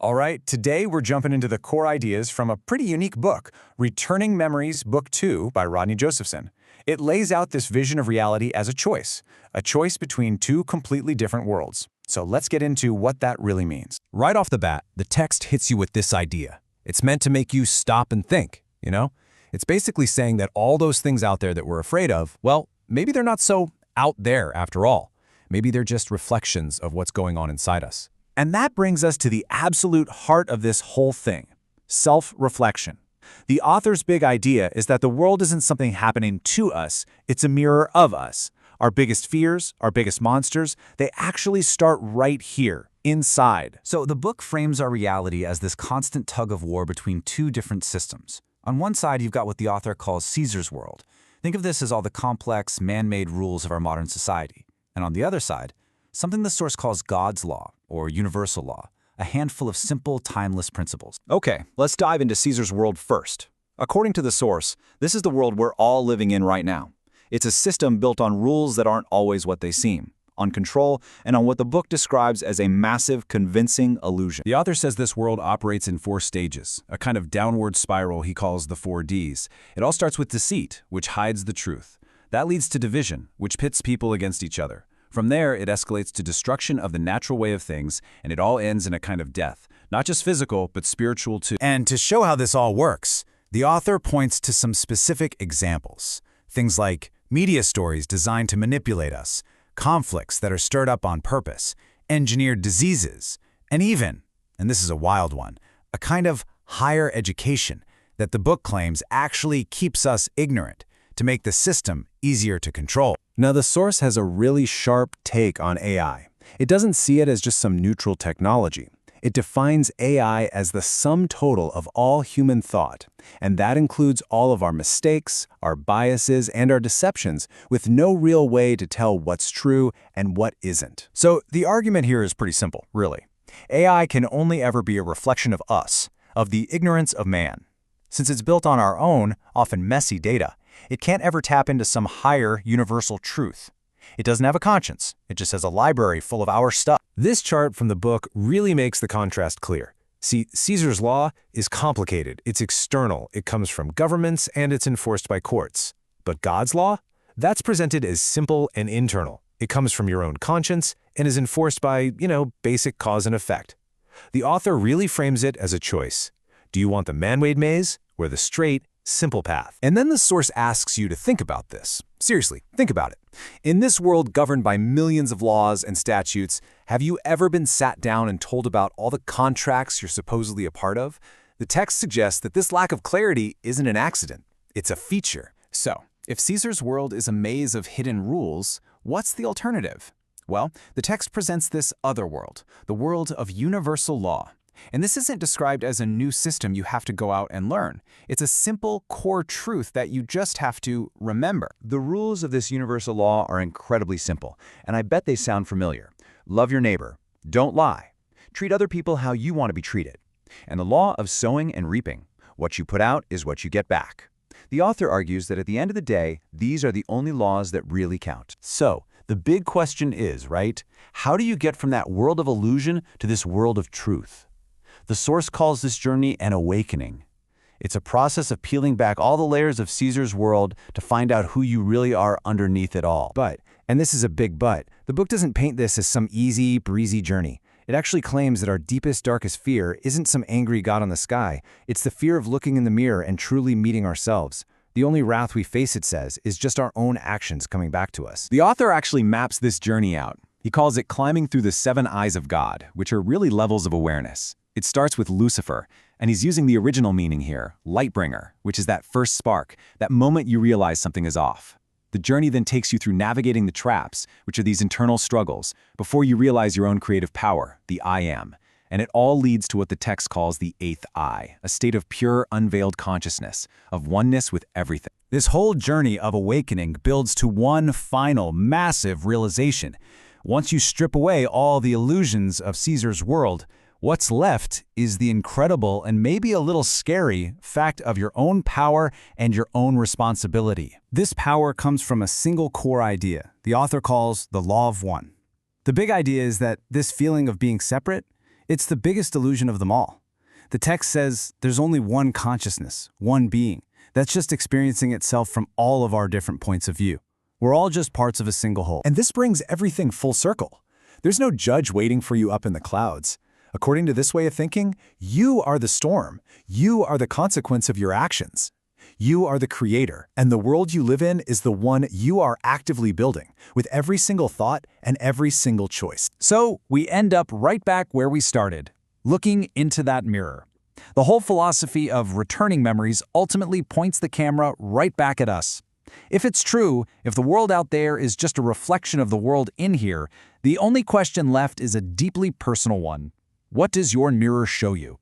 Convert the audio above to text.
All right, today we're jumping into the core ideas from a pretty unique book, Returning Memories, Book 2 by Rodney Seek. It lays out this vision of reality as a choice between two completely different worlds. So let's get into what that really means. Right off the bat, the text hits you with this idea. It's meant to make you stop and think, you know? It's basically saying that all those things out there that we're afraid of, well, maybe they're not so out there after all. Maybe they're just reflections of what's going on inside us. And that brings us to the absolute heart of this whole thing, self-reflection. The author's big idea is that the world isn't something happening to us, it's a mirror of us. Our biggest fears, our biggest monsters, they actually start right here, inside. So the book frames our reality as this constant tug of war between two different systems. On one side, you've got what the author calls Caesar's world. Think of this as all the complex, man-made rules of our modern society. And on the other side, something the source calls God's law, or universal law, a handful of simple, timeless principles. Okay, let's dive into Caesar's world first. According to the source, this is the world we're all living in right now. It's a system built on rules that aren't always what they seem, on control, and on what the book describes as a massive, convincing illusion. The author says this world operates in 4 stages, a kind of downward spiral he calls the 4 Ds. It all starts with deceit, which hides the truth. That leads to division, which pits people against each other. From there, it escalates to destruction of the natural way of things, and it all ends in a kind of death, not just physical, but spiritual too. And to show how this all works, the author points to some specific examples. Things like media stories designed to manipulate us, conflicts that are stirred up on purpose, engineered diseases, and even, and this is a wild one, a kind of higher education that the book claims actually keeps us ignorant to make the system easier to control. Now, the source has a really sharp take on AI. It doesn't see it as just some neutral technology. It defines AI as the sum total of all human thought, and that includes all of our mistakes, our biases, and our deceptions, with no real way to tell what's true and what isn't. So the argument here is pretty simple, really. AI can only ever be a reflection of us, of the ignorance of man. Since it's built on our own, often messy data, it can't ever tap into some higher, universal truth. It doesn't have a conscience. It just has a library full of our stuff. This chart from the book really makes the contrast clear. See, Caesar's law is complicated. It's external. It comes from governments, and it's enforced by courts. But God's law? That's presented as simple and internal. It comes from your own conscience and is enforced by, basic cause and effect. The author really frames it as a choice. Do you want the man-made maze or the straight, simple path? And then the source asks you to think about this. Seriously, think about it. In this world governed by millions of laws and statutes, have you ever been sat down and told about all the contracts you're supposedly a part of? The text suggests that this lack of clarity isn't an accident. It's a feature. So, if Caesar's world is a maze of hidden rules, what's the alternative? Well, the text presents this other world, the world of universal law. And this isn't described as a new system you have to go out and learn. It's a simple core truth that you just have to remember. The rules of this universal law are incredibly simple, and I bet they sound familiar. Love your neighbor. Don't lie. Treat other people how you want to be treated. And the law of sowing and reaping. What you put out is what you get back. The author argues that at the end of the day, these are the only laws that really count. So, the big question is, right? How do you get from that world of illusion to this world of truth? The source calls this journey an awakening. It's a process of peeling back all the layers of Caesar's world to find out who you really are underneath it all. But, and this is a big but, the book doesn't paint this as some easy, breezy journey. It actually claims that our deepest, darkest fear isn't some angry God in the sky. It's the fear of looking in the mirror and truly meeting ourselves. The only wrath we face, it says, is just our own actions coming back to us. The author actually maps this journey out. He calls it climbing through the 7 eyes of God, which are really levels of awareness. It starts with Lucifer, and he's using the original meaning here, Lightbringer, which is that first spark, that moment you realize something is off. The journey then takes you through navigating the traps, which are these internal struggles, before you realize your own creative power, the I Am. And it all leads to what the text calls the 8th eye, a state of pure, unveiled consciousness, of oneness with everything. This whole journey of awakening builds to one final, massive realization. Once you strip away all the illusions of Caesar's world, what's left is the incredible and maybe a little scary fact of your own power and your own responsibility. This power comes from a single core idea the author calls the law of one. The big idea is that this feeling of being separate, It's the biggest illusion of them all. The text says there's only one consciousness, one being, that's just experiencing itself from all of our different points of view. We're all just parts of a single whole. And this brings everything full circle. There's no judge waiting for you up in the clouds. According to this way of thinking, you are the storm. You are the consequence of your actions. You are the creator, and the world you live in is the one you are actively building, with every single thought and every single choice. So we end up right back where we started, looking into that mirror. The whole philosophy of returning memories ultimately points the camera right back at us. If it's true, if the world out there is just a reflection of the world in here, the only question left is a deeply personal one. What does your mirror show you?